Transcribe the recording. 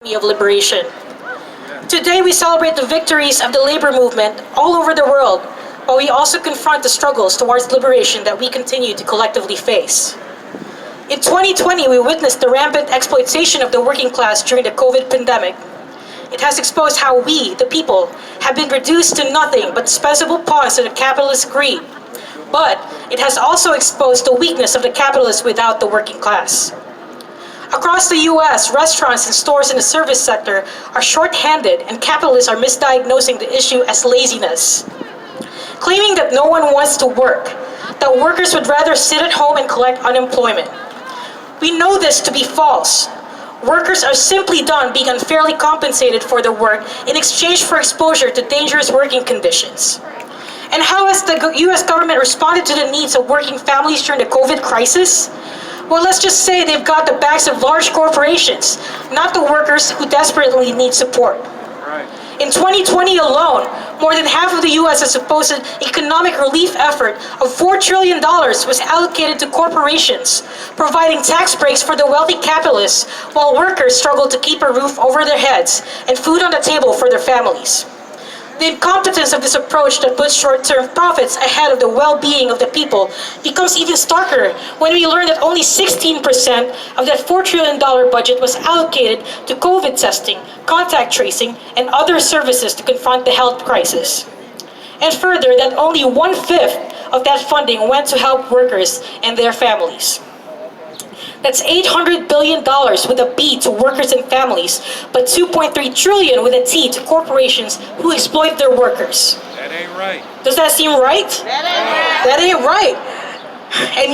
of liberation. Today we celebrate the victories of the labor movement all over the world, but we also confront the struggles towards liberation that we continue to collectively face. In 2020, we witnessed the rampant exploitation of the working class during the COVID pandemic. It has exposed how we, the people, have been reduced to nothing but dispensable pawns of the capitalist greed. But it has also exposed the weakness of the capitalists without the working class. Across the US, restaurants and stores in the service sector are short-handed and capitalists are misdiagnosing the issue as laziness, claiming that no one wants to work, that workers would rather sit at home and collect unemployment. We know this to be false. Workers are simply done being unfairly compensated for their work in exchange for exposure to dangerous working conditions. And how has the US government responded to the needs of working families during the COVID crisis? Well, let's just say they've got the backs of large corporations, not the workers who desperately need support. Right. In 2020 alone, more than half of the US's supposed economic relief effort of $4 trillion was allocated to corporations, providing tax breaks for the wealthy capitalists while workers struggled to keep a roof over their heads and food on the table for their families. The incompetence of this approach that puts short-term profits ahead of the well-being of the people becomes even starker when we learn that only 16% of that $4 trillion budget was allocated to COVID testing, contact tracing, and other services to confront the health crisis. And further, that only 1/5 of that funding went to help workers and their families. That's $800 billion with a B to workers and families, but $2.3 trillion with a T to corporations who exploit their workers. That ain't right. Does that seem right? That ain't right. That ain't right. And